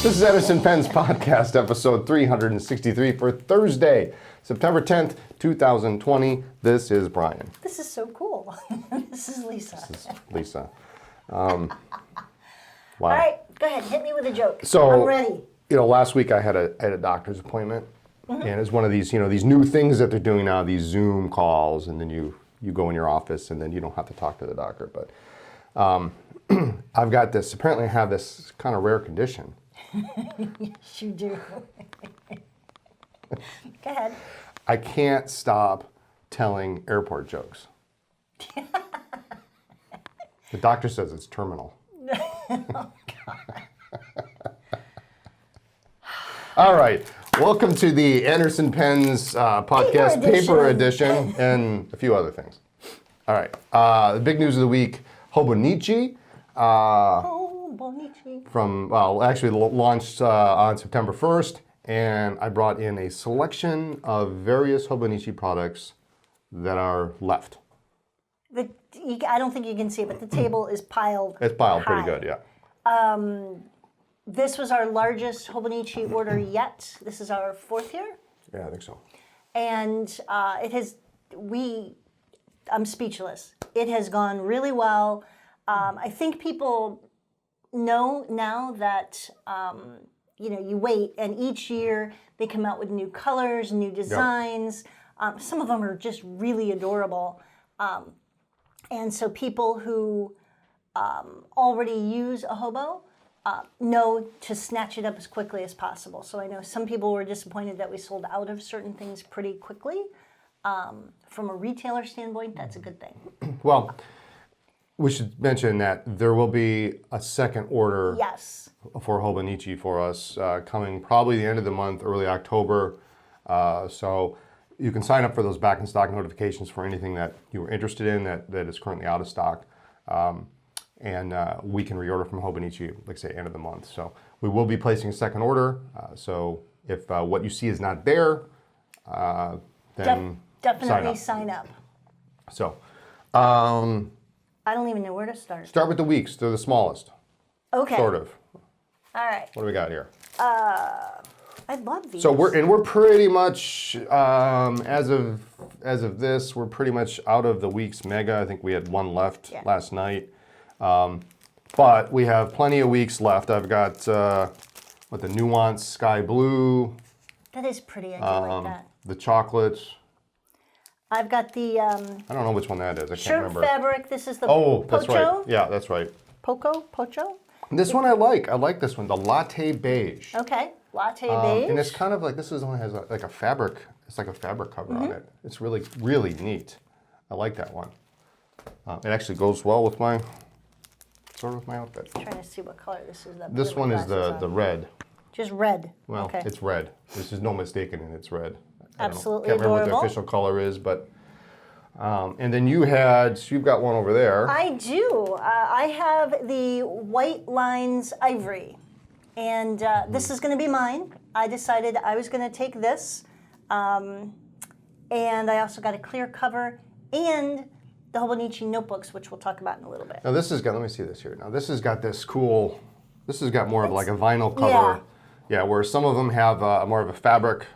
This is Edison Pen's podcast, episode 363 for Thursday, September 10th, 2020. This is Brian. This is so cool. This is Lisa. This is Lisa. Wow. All right, go ahead. Hit me with a joke. So, I'm ready. You know, last week I had a doctor's appointment, and it's one of these, these new things that they're doing now, these Zoom calls, and then you go in your office, and then you don't have to talk to the doctor. But I've got this. Apparently, I have this kind of rare condition. Yes, you do. Go ahead. I can't stop telling airport jokes. The doctor says it's terminal. Oh, God. All right. Welcome to the Anderson Pen's podcast, Paper Edition, and a few other things. All right. The big news of the week, Hobonichi. Hobonichi. Actually launched on September 1st, and I brought in a selection of various Hobonichi products that are left. I don't think you can see it, but the table is piled. It's piled high. pretty good, yeah. This was our largest Hobonichi order yet. This is our fourth year. Yeah, I think so. And I'm speechless. It has gone really well. I think people know now that, you wait, and each year they come out with new colors, new designs. Yep. Some of them are just really adorable. And so people who already use a hobo know to snatch it up as quickly as possible. So I know some people were disappointed that we sold out of certain things pretty quickly. From a retailer standpoint, that's a good thing. Well, we should mention that there will be a second order for Hobonichi for us coming probably the end of the month, early October. So you can sign up for those back in stock notifications for anything that you were interested in that is currently out of stock. And we can reorder from Hobonichi, like say, end of the month. So we will be placing a second order. So if what you see is not there, then definitely sign up. So I don't even know where to start. Start with the weeks. They're the smallest. Okay. Sort of. All right. What do we got here? I love these. So we're pretty much as of this, we're pretty much out of the week's mega. I think we had one left last night. But we have plenty of weeks left. I've got the Nuance Sky Blue. That is pretty. I do like that. The chocolates. I've got the I don't know which one that is. I can't remember. Shirt fabric. This is the Pocho. That's right. Yeah, that's right. Pocho? This one I like. I like this one. The Latte Beige. Okay. Latte Beige. And it's kind of like, this only has like a fabric. It's like a fabric cover on it. It's really, really neat. I like that one. It actually goes well with my outfit. I'm trying to see what color this is. This one is the red. Just red. Well, okay. It's red. There's just no mistaking it. It's red. Absolutely Can't remember adorable. what the official color is, but and then you've got one over there. I do. I have the White Lines Ivory, and this is going to be mine. I decided I was going to take this, and I also got a clear cover and the Hobonichi notebooks, which we'll talk about in a little bit. Now this has got. Let me see this here. Now this has got this cool. This has got more of like a vinyl cover. Yeah, where some of them have more of a fabric.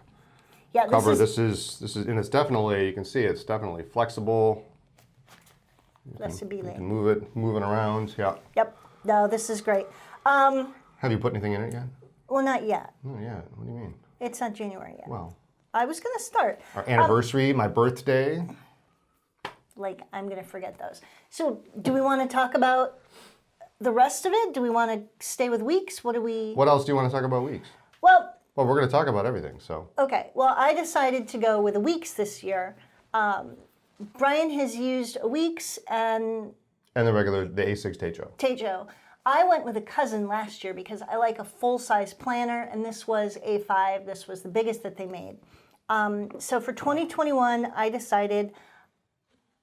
Yeah, cover. This is, and it's definitely, you can see it's definitely flexible. You can move it around. Yeah. Yep. No, this is great. Have you put anything in it yet? Well, not yet. Oh yeah. What do you mean? It's not January yet. Well, I was gonna start. Our anniversary, my birthday. I'm gonna forget those. So, do we want to talk about the rest of it? Do we want to stay with weeks? What else do you want to talk about weeks? Well, we're going to talk about everything, so. Okay, well, I decided to go with the weeks this year. Brian has used a weeks and the A6 Taccia. I went with a cousin last year because I like a full-size planner, and this was A5. This was the biggest that they made. So for 2021, I decided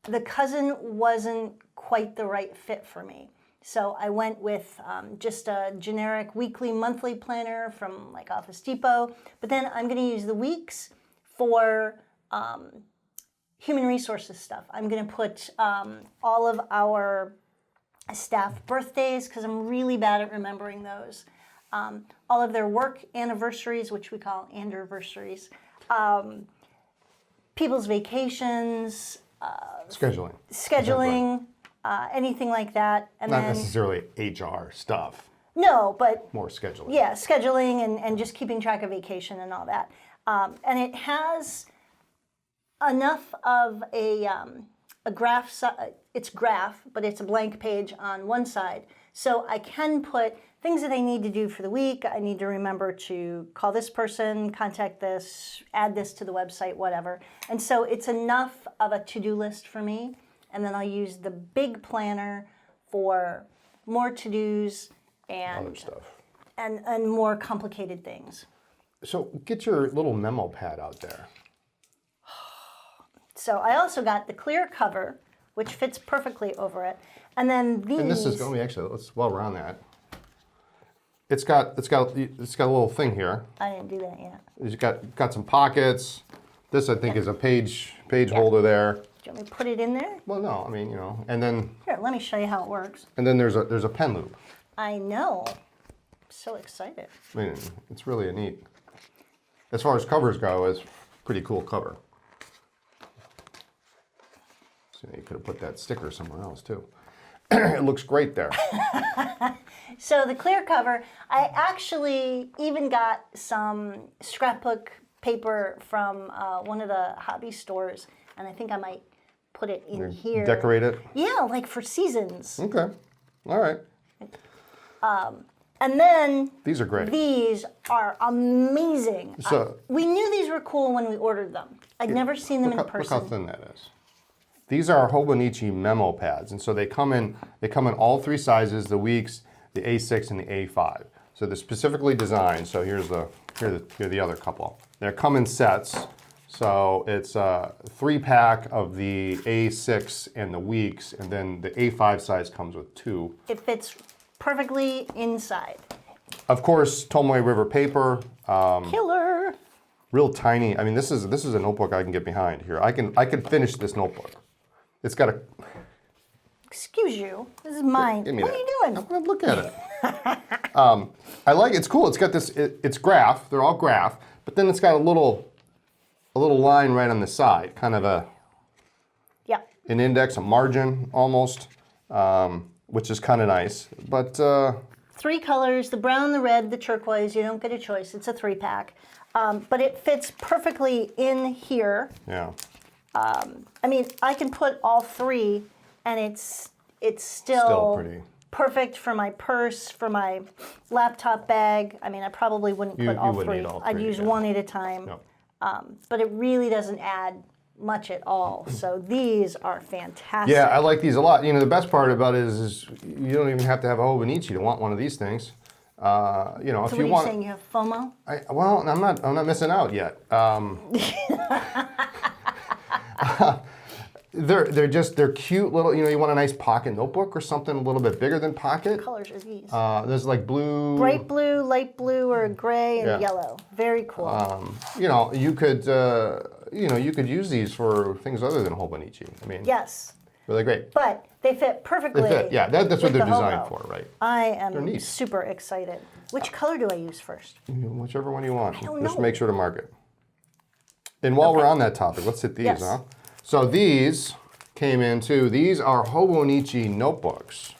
the cousin wasn't quite the right fit for me. So I went with just a generic weekly, monthly planner from like Office Depot. But then I'm going to use the weeks for human resources stuff. I'm going to put all of our staff birthdays because I'm really bad at remembering those. all of their work anniversaries, which we call anniversaries, people's vacations, scheduling, anything like that. And Not then, necessarily HR stuff. No, but more scheduling. Yeah, scheduling and just keeping track of vacation and all that. And it has enough of a graph. It's graph, but it's a blank page on one side. So I can put things that I need to do for the week. I need to remember to call this person, contact this, add this to the website, whatever. And so it's enough of a to-do list for me. And then I'll use the big planner for more to-dos and Other stuff. And more complicated things. So get your little memo pad out there. So I also got the clear cover, which fits perfectly over it. And then these. And this is going to be actually, while we're on that, it's got a little thing here. I didn't do that yet. It's got some pockets. This I think is a page holder there. Do you want me to put it in there? Well, no, I mean, you know, and then Here, let me show you how it works. and then there's a pen loop. I know. I'm so excited. I mean, it's really a neat. As far as covers go, it's a pretty cool cover. So you could have put that sticker somewhere else too. It looks great there. So the clear cover, I actually even got some scrapbook paper from one of the hobby stores, and I think I might put it in here. Decorate it? Yeah, like for seasons. Okay. All right. And then These are great. these are amazing. So- We knew these were cool when we ordered them. I'd never seen them in Look person. how thin that is. These are Hobonichi memo pads, and so they come in all three sizes: the weeks, the A6, and the A5. So they're specifically designed. So here are the other couple. They come in sets. So it's a 3-pack of the A6 and the weeks, and then the A5 size comes with 2. It fits perfectly inside. Of course, Tomoe River paper. Killer. Real tiny. I mean, this is a notebook I can get behind here. I can finish this notebook. It's got a. Excuse you. This is mine. Give me What that. are you doing? I'm gonna look at it. I like it. It's cool. It's got this. It's graph. They're all graph, but then it's got a little line right on the side, kind of Yeah. an index, a margin almost, which is kind of nice. But 3 colors: the brown, the red, the turquoise. You don't get a choice. It's a 3-pack, but it fits perfectly in here. yeah, I mean, I can put all 3, and it's still still pretty. perfect for my purse, for my laptop bag. I mean, I probably wouldn't You put all wouldn't 3. need all I'd 3, use yeah. one at a time. Yep. But it really doesn't add much at all. So these are fantastic. Yeah, I like these a lot. You know, the best part about it is you don't even have to have a Hobonichi to want one of these things. You know, So if you what are want. you saying? You have FOMO? Well, I'm not missing out yet. They're cute little. You know, you want a nice pocket notebook or something a little bit bigger than pocket. What colors are these? There's like blue. Bright blue, light blue, or gray and Yeah. yellow. Very cool. You know, you could use these for things other than Hobonichi. I mean, yes, really great. but they fit perfectly. They fit. Yeah, that's what with they're the designed Hobo. for, right? I am neat. super excited. Which color do I use first? Whichever one you want. don't Just know. make sure to mark it. And while we're on that topic, let's hit these, Yes. huh? So these came in too. These are Hobonichi notebooks.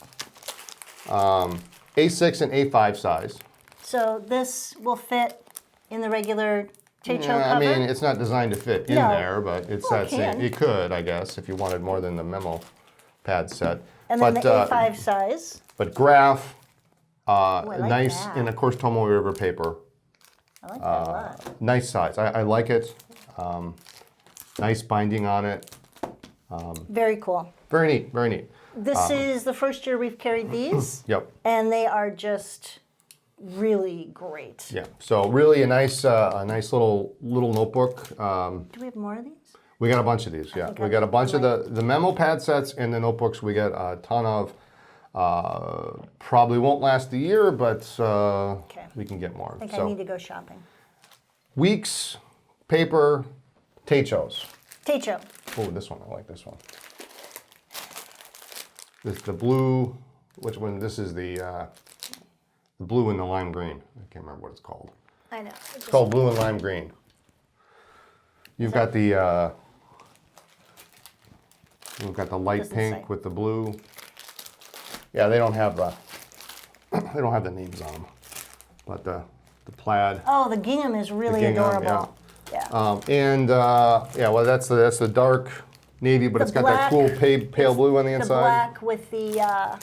A6 and A5 size. So this will fit in the regular Taccia Yeah, cover? I mean, it's not designed to fit in No. there, but it's Well, that it same. can. It could, I guess, if you wanted more than the memo pad set. and then but, the A5 size. But graph, I like nice, that. and of course Tomoe River paper. I like that a lot. Nice size. I like it. Nice binding on it. Very cool. Very neat. Very neat. This is the first year we've carried these, Yep. and they are just really great. Yeah. So really a nice little notebook. Do we have more of these? We got a bunch of these. Yeah. think We I got a bunch of might. the memo pad sets and the notebooks. We got a ton of. Probably won't last a year, but we can get more. I think So I need to go shopping. weeks, paper, Tachos. Taccia. Oh, this one. I like this one. This is the blue. Which one? This is the The blue and the lime green. I can't remember what it's called. I know. It's called blue and lime green. You've got the light pink with the blue. Yeah, they don't have the names on them, but the plaid. Oh, the gingham is really adorable. Yeah. Well, that's the dark navy, but it's got that cool pale blue on the inside. The black with the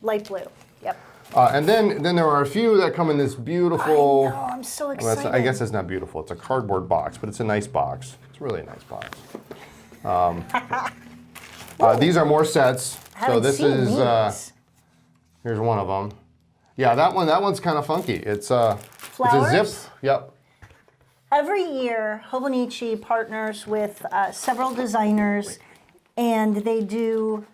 light blue. Yep. And then there are a few that come in this beautiful. I know, I'm so excited. Well, I guess it's not beautiful. It's a cardboard box, but it's a nice box. It's really a nice box. These are more sets. So this is here's one of them. Yeah, that one's kind of funky. It's a zip. Yep. Every year, Hobonichi partners with several designers, and they do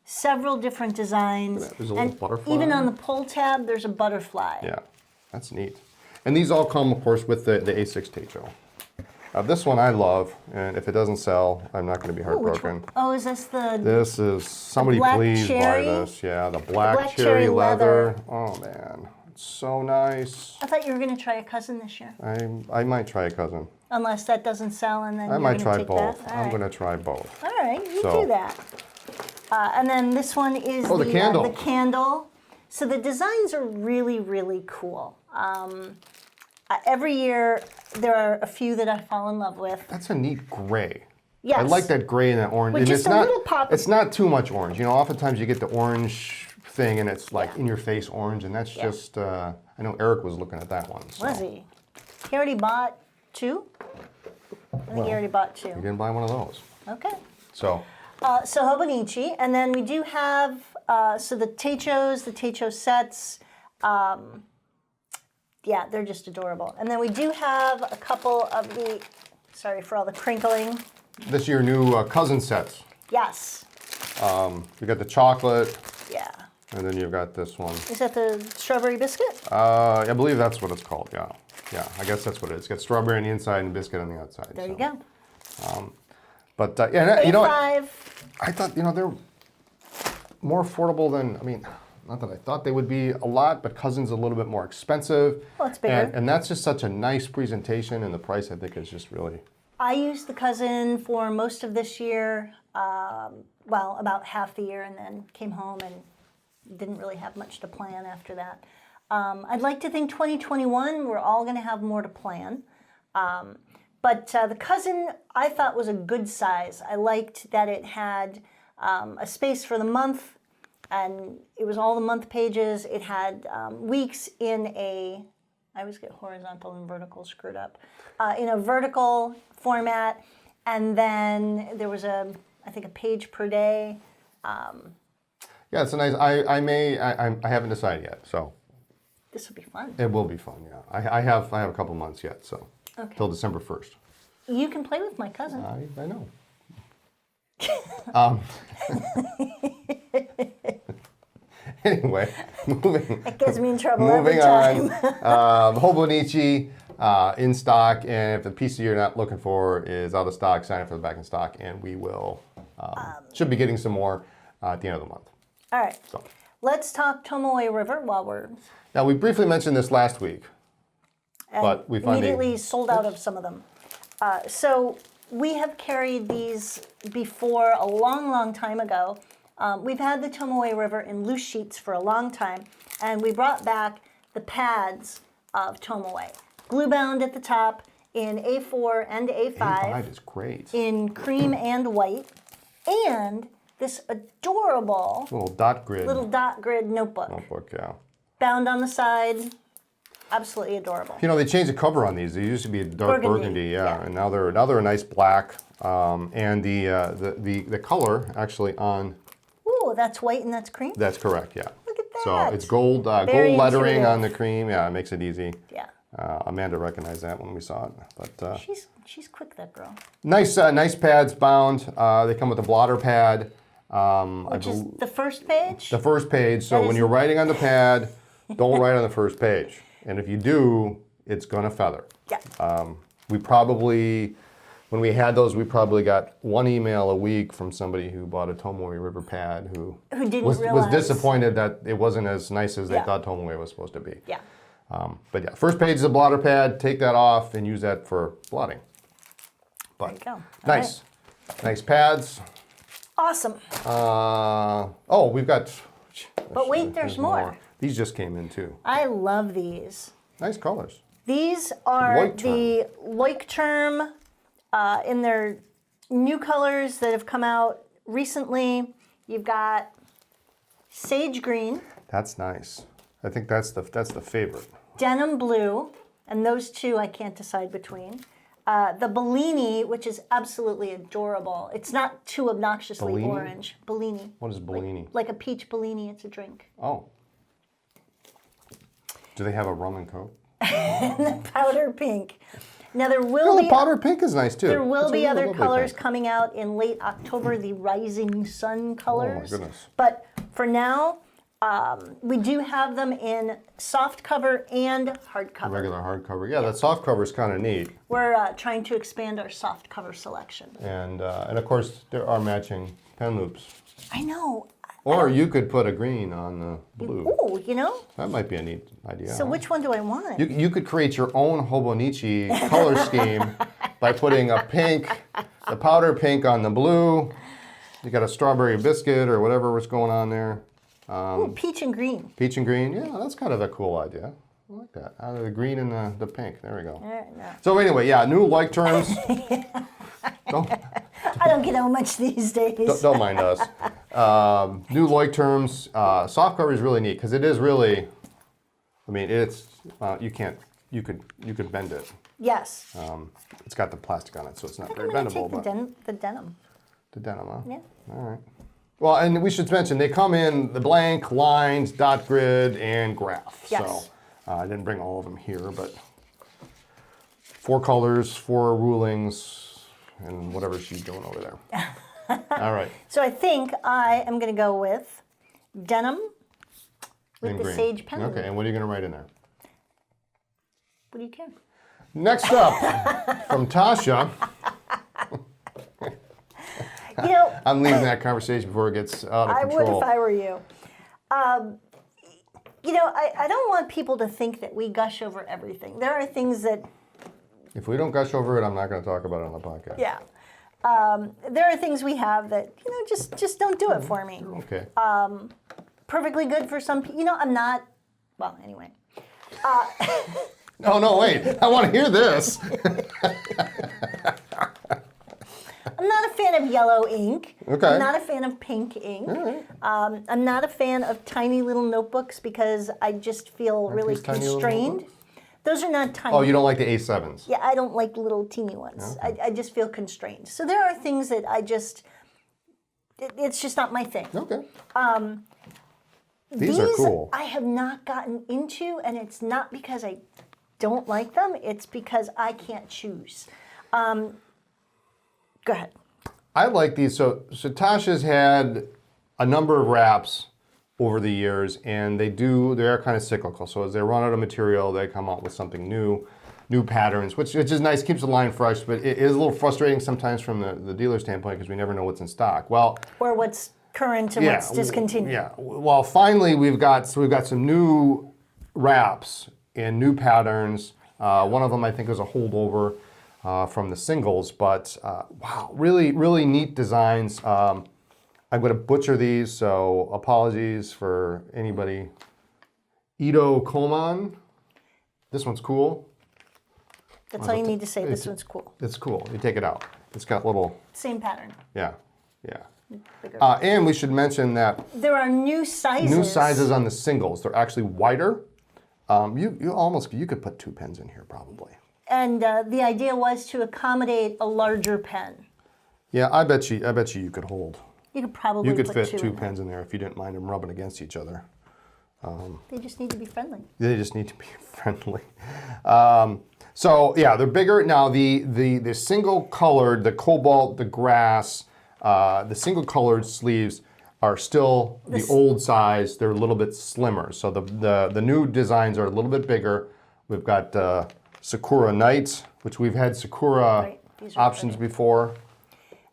several different designs. There's a little butterfly. Even on the pull tab, there's a butterfly. Yeah, that's neat. And these all come, of course, with the A6 Taccia. This one I love, and if it doesn't sell, I'm not going to be heartbroken. Oh, is this the... This is, somebody please buy this. Yeah, the black cherry leather. Oh, man. It's so nice. I thought you were going to try a cousin this year. I might try a cousin. Unless that doesn't sell, and then I might try both. I'm going to try both. All right, you do that. And then this one is the candle. The candle. So the designs are really, really cool. Every year, there are a few that I fall in love with. That's a neat gray. Yes. I like that gray and that orange. With and just a little pop. It's not too much orange. You know, oftentimes you get the orange thing and it's like in your face orange, and that's just, I know Eric was looking at that one. So. Was he? He already bought two? I think he already bought two. You didn't buy one of those. Okay. So Hobonichi, and then we do have, the Taccio sets, yeah, they're just adorable. And then we do have a couple of the, sorry for all the crinkling. This is your new cousin sets. Yes. You got the chocolate. Yeah. And then you've got this one. Is that the strawberry biscuit? I believe that's what it's called, yeah. Yeah, I guess that's what it is. It's got strawberry on the inside and biscuit on the outside. There you go. Yeah, you know what? A5. I thought, they're more affordable than, not that I thought they would be a lot, but Cousin's a little bit more expensive. Well, it's bigger. And that's just such a nice presentation, and the price, I think, is just really... I used the Cousin for most of this year, about half the year, and then came home and didn't really have much to plan after that. I'd like to think 2021, we're all going to have more to plan. But the Cousin, I thought, was a good size. I liked that it had a space for the month, and it was all the month pages. It had weeks in a, I always get horizontal and vertical screwed up, in a vertical format, and then there was I think a page per day. Yeah, it's a nice, I haven't decided yet, so. This will be fun. It will be fun, yeah. I have a couple months yet, so. Okay. Till December 1st. You can play with my cousin. I know. Anyway, It gets me in trouble moving every time. on. Hobonichi in stock, and if the piece you're not looking for is out of stock, sign up for the back in stock, and we will should be getting some more at the end of the month. All right. So. Let's talk Tomoe River while we're... Now, we briefly mentioned this last week, but we finally... immediately sold out of some of them. So we have carried these before a long, long time ago. We've had the Tomoe River in loose sheets for a long time, and we brought back the pads of Tomoe. Glue bound at the top in A4 and A5. A5 is great. In cream and white. And this adorable little dot grid notebook. Notebook, yeah. Bound on the side. Absolutely adorable. They changed the cover on these. They used to be dark burgundy, yeah, and now they're a nice black. And the color actually on. Ooh, that's white and that's cream. That's correct, yeah. Look at that. So it's gold lettering on the cream. Yeah, it makes it easy. Yeah. Amanda recognized that when we saw it, but she's quick, that girl. Nice pads bound. They come with a blotter pad. Which is the first page. The first page. So when you're writing on the pad, don't write on the first page. And if you do, it's going to feather. Yeah. We probably when we had those, we probably got one email a week from somebody who bought a Tomoe river pad who didn't was realize. disappointed that it wasn't as nice as they Yeah. thought Tomoe was supposed to be. Yeah. But yeah, first page is a blotter pad. Take that off and use that for blotting. But There you go. nice. Nice pads. Awesome. Oh, we've got... But wait, there's more. These just came in too. I love these. Nice colors. These are the Leuchtturm in their new colors that have come out recently. You've got sage green. That's nice. I think that's the favorite. Denim blue, and those two I can't decide between. The Bellini, which is absolutely adorable. It's not too obnoxiously Bellini? orange. Bellini. What is Bellini? Like a peach Bellini, it's a drink. Oh. Do they have a rum and coke? Powder pink. Now there will The be powder pink is nice too. there will It's a be real other lovely colors pink. coming out in late October, the Rising Sun colors. Oh my goodness. But for now, we do have them in soft cover and hardcover. Regular hardcover. Yeah, that soft cover is kind of neat. We're trying to expand our soft cover selection. And of course there are matching pen loops. I know. Or you could put a green on the blue. Ooh, you know? That might be a neat idea. So which one do I want? You could create your own Hobonichi color scheme by putting a pink, the powder pink on the blue. You got a strawberry biscuit or whatever was going on there. Ooh, peach and green. Peach and green. Yeah, that's kind of a cool idea. I like that. Out of the green and the pink. There we go. No. So anyway, yeah, new Leuchtturms. I don't get how much these days. Don't mind us. New Leuchtturms. Soft cover is really neat because it is really. I mean, it's you could bend it. Yes. It's got the plastic on it, so it's not very I'm going to bendable. take But the denim. the denim, huh? Yeah. All right. Well, and we should mention they come in the blank, lines, dot grid, and graph. Yes. So I didn't bring all of them here, but 4 colors, 4 rulings, and whatever she's doing over there. All right. So I think I am going to go with denim with And the green. sage pen. Okay, and what are you going to write in there? What do you care? Next up, from Taccia. You know, I'm leaving that conversation before it gets out of I control. would if I were you. You know, I don't want people to think that we gush over everything. There are things that, If we don't gush over it, I'm not going to talk about it on the podcast. yeah. There are things we have that, you know, just don't do it for me. Okay. Perfectly good for some people. You know, I'm not, well, anyway. Oh, no, wait. I want to hear this. I'm not a fan of yellow ink. Okay. I'm not a fan of pink ink. All right. I'm not a fan of tiny little notebooks because I just feel really these tiny little constrained. notebooks? Those are not tiny. Oh, you don't like the A7s? Yeah, I don't like little teeny ones. I just feel constrained. So there are things that it's just not my thing. Okay. These are cool. I have not gotten into, and it's not because I don't like them, it's because I can't choose. Go ahead. I like these. So Taccia's had a number of wraps over the years, and they are kind of cyclical. So as they run out of material, they come out with something new patterns, which is nice, keeps the line fresh, but it is a little frustrating sometimes from the dealer standpoint because we never know what's in stock. Well, Or what's current and what's discontinued. Yeah. Well, finally we've got some new wraps and new patterns. One of them I think is a holdover from the singles, but wow, really, really neat designs. I'm going to butcher these, so apologies for anybody. Ito Koman. This one's cool. That's all you need to say. This one's cool. It's cool. You take it out. It's got little, Same pattern. yeah. Bigger. And we should mention that There are new sizes. new sizes on the singles. They're actually wider. You could put 2 pens in here probably. And the idea was to accommodate a larger pen. Yeah, I bet you could hold. You could probably You could put fit 2 in there. pens in there if you didn't mind them rubbing against each other. They just need to be friendly. They just need to be friendly. So yeah, they're bigger. Now the single colored, the cobalt, the grass, the single colored sleeves are still the old size. They're a little bit slimmer. So the new designs are a little bit bigger. We've got Sakura Night, which we've had Sakura Right. These are options pretty. before.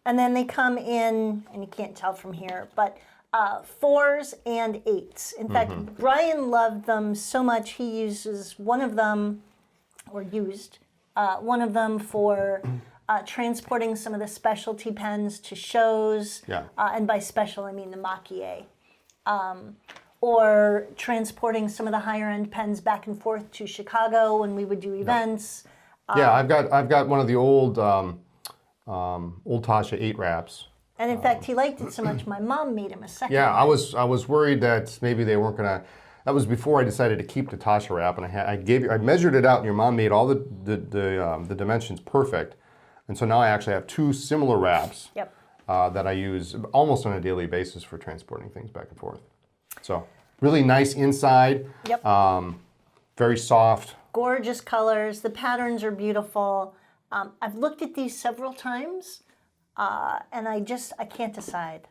And then they come in, and you can't tell from here, but 4s and 8s. In fact, Brian loved them so much, he uses one of them, or used one of them for transporting some of the specialty pens to shows. Yeah. And by special, I mean the Maki-E. Or transporting some of the higher end pens back and forth to Chicago when we would do events. Yeah, I've got one of the old Taccia 8 wraps. And in fact, he liked it so much, my mom made him a second Yeah, one. I was worried that maybe they weren't gonna. That was before I decided to keep the Taccia wrap, and I measured it out, and your mom made all the dimensions perfect, and so now I actually have 2 similar wraps. Yep. That I use almost on a daily basis for transporting things back and forth. So really nice inside. Yep. Very soft. Gorgeous colors. The patterns are beautiful. I've looked at these several times, and I can't decide.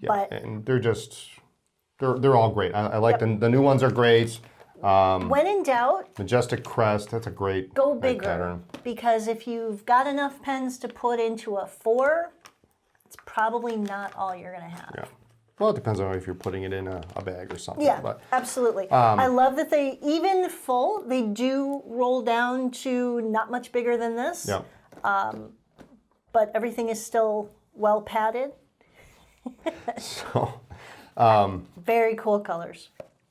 Yeah, But and they're all great. I like the new ones are great. when in doubt, Majestic Crest, that's a great go great bigger. pattern. Because if you've got enough pens to put into a 4, it's probably not all you're going to have. Yeah. Well, it depends on if you're putting it in a bag or something. Yeah, But absolutely. I love that they, even full, they do roll down to not much bigger than this. yeah. But everything is still well padded. So Very cool colors.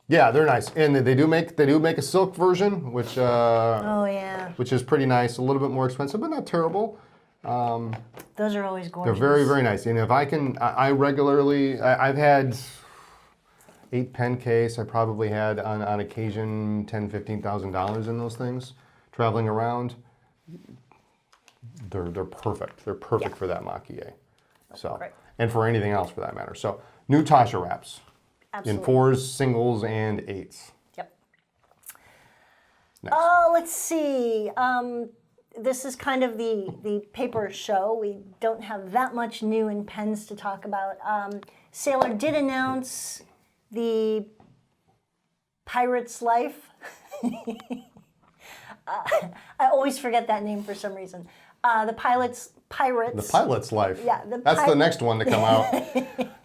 yeah, they're nice, and they do make a silk version, which Oh yeah, which is pretty nice. A little bit more expensive, but not terrible. those are always gorgeous. They're very, very nice. And if I can, I regularly, I've had 8 pen case. I probably had on occasion $10,000-$15,000 in those things, traveling around. They're perfect. They're perfect for that Maki-E. So, great. and for anything else for that matter. So, new Taccia wraps Absolutely. in 4s, singles, and 8s. Yep. Next. Let's see. This is kind of the paper show. We don't have that much new in pens to talk about. Sailor did announce the Pirate's Life. I always forget that name for some reason. The Pirates. The Pilot's Life. Yeah, That's the next one to come out.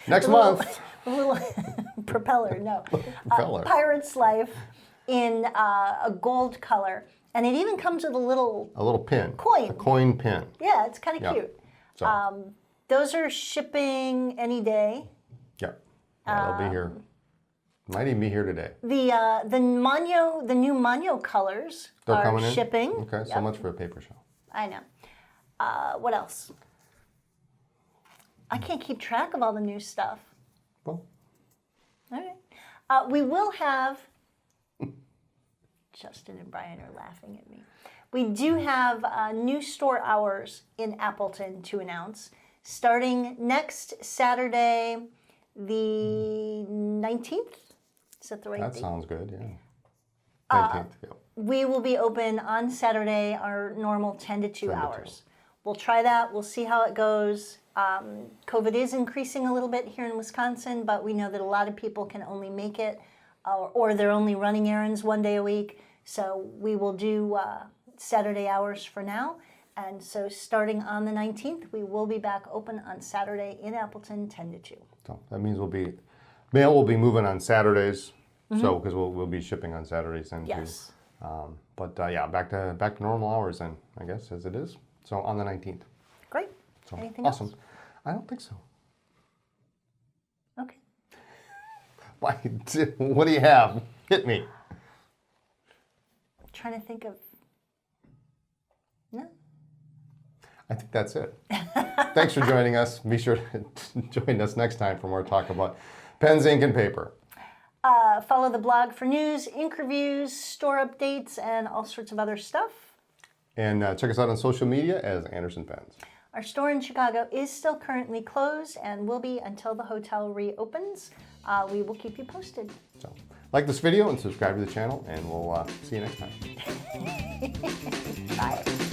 Next month. A little propeller, no. Propeller. Pirate's Life in a gold color. And it even comes with a little pin. Coin. A coin pin. Yeah, it's kind of Yeah. cute. So, Those are shipping any day. yeah, they'll be here. Might even be here today. The new Manyo colors They're are coming in? shipping. Okay, so Yep, much for a paper show. I know. What else? I can't keep track of all the new stuff. Well, All right. We will have. Justin and Brian are laughing at me. We do have new store hours in Appleton to announce, starting next Saturday, the 19th. Is that the right that date? sounds good, yeah. 19th, yeah. We will be open on Saturday, our normal 10 to 2 10 to 2. hours. We'll try that. We'll see how it goes. COVID is increasing a little bit here in Wisconsin, but we know that a lot of people can only make it, or they're only running errands one day a week. So we will do Saturday hours for now. And so starting on the 19th, we will be back open on Saturday in Appleton, 10 to 2. So that means mail will be moving on Saturdays. So because we'll be shipping on Saturdays then Yes. too. But yeah, back to normal hours then, I guess, as it is. So on the 19th. Great. So Anything awesome. else? I don't think so. Okay. What do you have? Hit me. Trying to think of. No. I think that's it. Thanks for joining us. Be sure to join us next time for more talk about pens, ink, and paper. Follow the blog for news, ink reviews, store updates, and all sorts of other stuff. And check us out on social media as Anderson Pens. Our store in Chicago is still currently closed and will be until the hotel reopens. We will keep you posted. So, like this video and subscribe to the channel, and we'll see you next time. Bye.